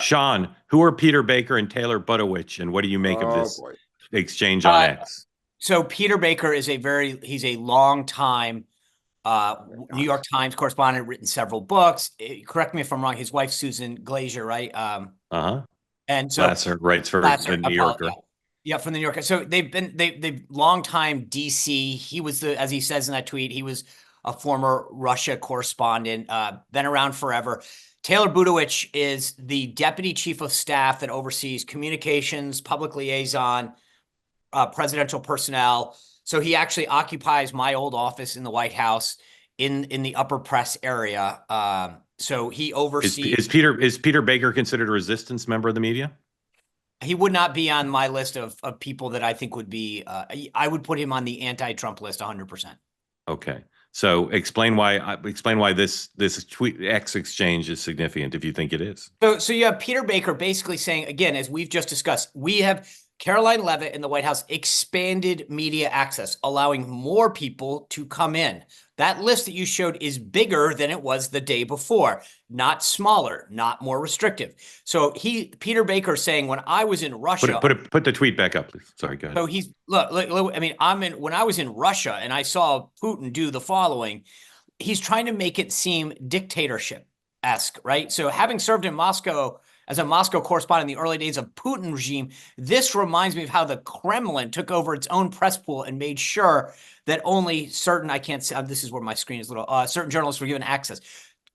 Sean, who are Peter Baker and Taylor Budowich, and what do you make of Oh this boy. exchange on X? So Peter Baker is he's a long time New York Times correspondent, written several books. Correct me if I'm wrong. His wife, Susan Glazier, right? Uh-huh. And so Lasser writes for Lasser, the New Yorker. yeah, from the New Yorker. So they've long time DC. He was as he says in that tweet, he was a former Russia correspondent, been around forever. Taylor Budowich is the deputy chief of staff that oversees communications, public liaison, presidential personnel. So he actually occupies my old office in the White House in the upper press area. So he oversees. Is Peter Baker considered a resistance member of the media? He would not be on my list of people that I think would be. I would put him on the anti-Trump list 100%. Okay. So explain why this tweet X exchange is significant if you think it is. So you have Peter Baker basically saying, again, as we've just discussed, we have Caroline Leavitt in the White House expanded media access, allowing more people to come in. That list that you showed is bigger than it was the day before, not smaller, not more restrictive. So Peter Baker saying, when I was in Russia, put the tweet back up, please. Sorry, go ahead. So he's look. I mean, when I was in Russia and I saw Putin do the following, he's trying to make it seem dictatorship-esque, right? So having served in Moscow as a Moscow correspondent in the early days of Putin regime, this reminds me of how the Kremlin took over its own press pool and made sure that only certain, I can't say, this is where my screen is a little, certain journalists were given access,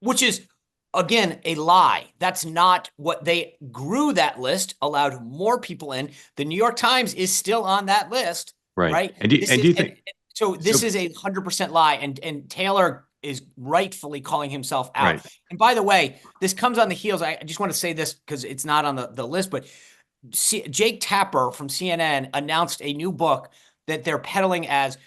which is, again, a lie. That's not what they grew that list, allowed more people in. The New York Times is still on that list, right? And do you think so? This is a 100% lie, and Taylor is rightfully calling himself out. Right. And by the way, this comes on the heels. I just want to say this because it's not on the list, but Jake Tapper from CNN announced a new book that they're peddling as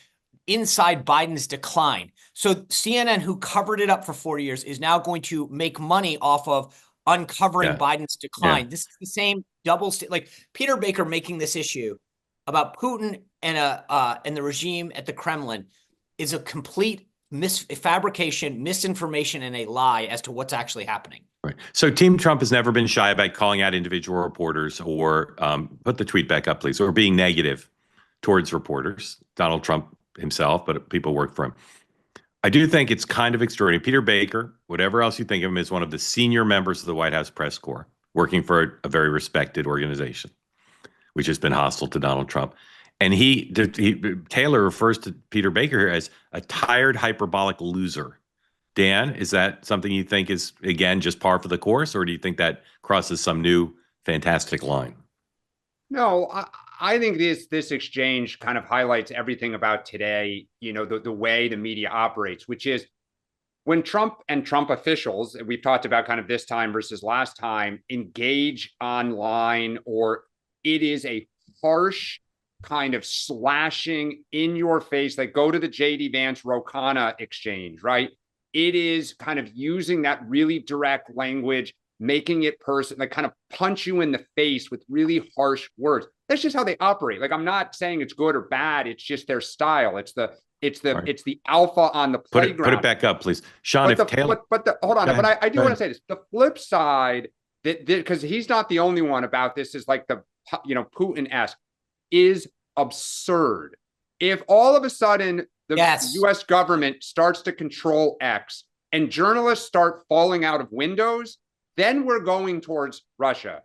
Inside Biden's Decline. So CNN, who covered it up for 40 years, is now going to make money off of uncovering Biden's decline. This is the same double like Peter Baker making this issue about Putin and the regime at the Kremlin is a complete fabrication, misinformation, and a lie as to what's actually happening. Right. So Team Trump has never been shy about calling out individual reporters or put the tweet back up, please, or being negative towards reporters. Donald Trump himself, but people work for him. I do think it's kind of extraordinary. Peter Baker, whatever else you think of him, is one of the senior members of the White House press corps, working for a very respected organization, which has been hostile to Donald Trump. And Taylor refers to Peter Baker as a tired, hyperbolic loser. Dan, is that something you think is, again, just par for the course, or do you think that crosses some new fantastic line? No, I think this exchange kind of highlights everything about today, the way the media operates, which is when Trump and Trump officials, and we've talked about kind of this time versus last time, engage online, or it is a harsh kind of slashing in your face, like go to the JD Vance Ro Khanna exchange, right? It is kind of using that really direct language, making it like kind of punch you in the face with really harsh words. That's just how they operate. Like, I'm not saying it's good or bad. It's just their style. It's the alpha on the playground. Put it back up, please, Sean. Hold on. But I do want to say this. The flip side, because he's not the only one about this, is like the Putin-esque, is absurd. If all of a sudden the U.S. government starts to control X and journalists start falling out of windows, then we're going towards Russia.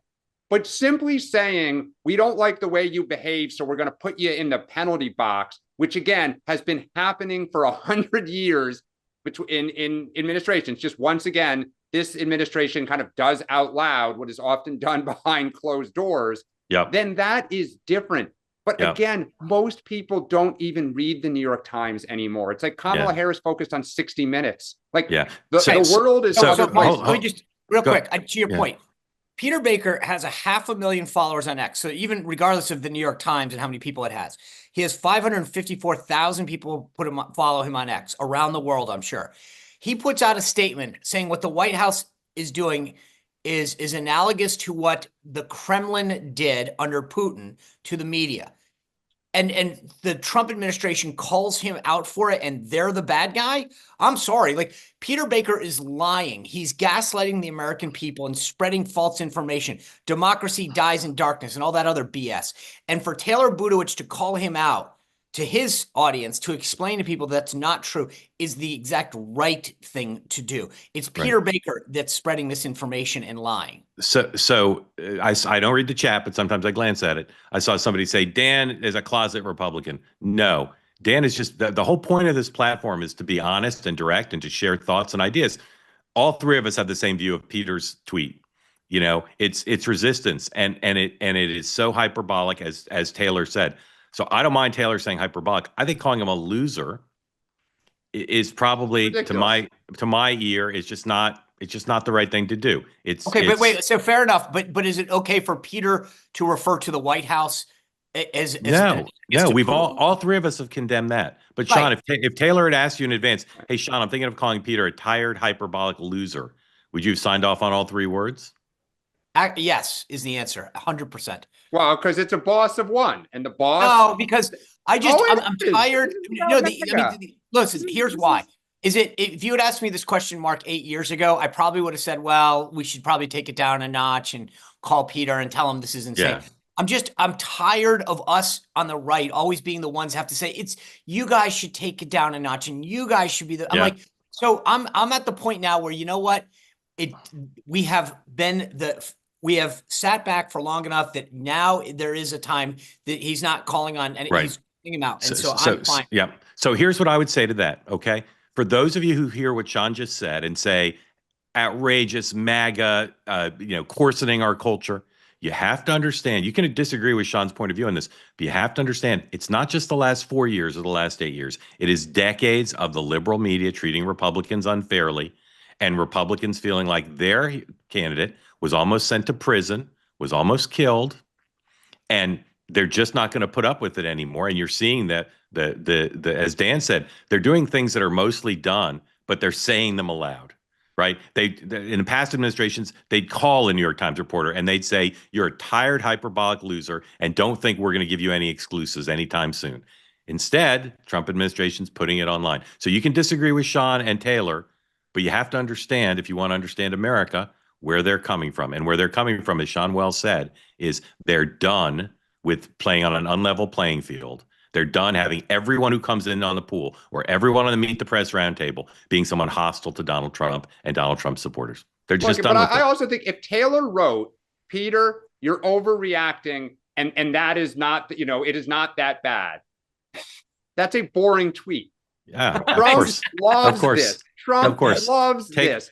But simply saying, we don't like the way you behave, so we're going to put you in the penalty box, which again has been happening for 100 years in administrations. Just once again, this administration kind of does out loud what is often done behind closed doors. Then that is different. But again, most people don't even read the New York Times anymore. It's like Kamala Harris focused on 60 Minutes. Like the world is so let me just real quick to your point. Peter Baker has 500,000 followers on X. So even regardless of the New York Times and how many people it has, he has 554,000 people follow him on X around the world, I'm sure. He puts out a statement saying what the White House is doing is analogous to what the Kremlin did under Putin to the media. and the Trump administration calls him out for it and they're the bad guy, I'm sorry. Like, Peter Baker is lying. He's gaslighting the American people and spreading false information. Democracy dies in darkness and all that other BS. And for Taylor Budowich to call him out to his audience, to explain to people that's not true, is the exact right thing to do. It's Peter Baker that's spreading misinformation and lying. So I don't read the chat, but sometimes I glance at it. I saw somebody say Dan is a closet Republican. No, Dan is just the whole point of this platform is to be honest and direct and to share thoughts and ideas. All three of us have the same view of Peter's tweet. You know, it's resistance, and it is so hyperbolic, as Taylor said. So I don't mind Taylor saying hyperbolic. I think calling him a loser is probably ridiculous. to my ear. It's just not the right thing to do. Okay, but wait. So fair enough. But is it okay for Peter to refer to the White House as no? We've all three of us have condemned that. But Sean, if Taylor had asked you in advance, hey Sean, I'm thinking of calling Peter a tired, hyperbolic loser, would you have signed off on all three words? Yes, is the answer. 100%. Well, because it's a boss of one, and the boss. No, because I'm tired. No, listen. Here's why. If you had asked me this question, Mark, 8 years ago, I probably would have said, well, we should probably take it down a notch and call Peter and tell him this is insane. Yeah. I'm tired of us on the right always being the ones that have to say you guys should take it down a notch and you guys should be I'm like, so I'm at the point now where, you know what, we have sat back for long enough that now there is a time that he's not calling on and he's calling him out. And so I'm fine. Yeah. So here's what I would say to that. Okay. For those of you who hear what Sean just said and say, outrageous MAGA, coarsening our culture, you have to understand, you can disagree with Sean's point of view on this, but you have to understand it's not just the last 4 years or the last 8 years. It is decades of the liberal media treating Republicans unfairly and Republicans feeling like their candidate was almost sent to prison, was almost killed, and they're just not going to put up with it anymore. And you're seeing that as Dan said, they're doing things that are mostly done, but they're saying them aloud, right? In past administrations, they'd call a New York Times reporter and they'd say, you're a tired, hyperbolic loser, and don't think we're going to give you any exclusives anytime soon. Instead, Trump administration's putting it online. So you can disagree with Sean and Taylor, but you have to understand, if you want to understand America, where they're coming from. And where they're coming from, as Sean well said, is they're done with playing on an unlevel playing field. They're done having everyone who comes in on the pool or everyone on the Meet the Press roundtable being someone hostile to Donald Trump and Donald Trump supporters. They're just done with it. I also think if Taylor wrote, Peter, you're overreacting, and that is not, it is not that bad. That's a boring tweet. Yeah, Trump loves this. Trump loves this.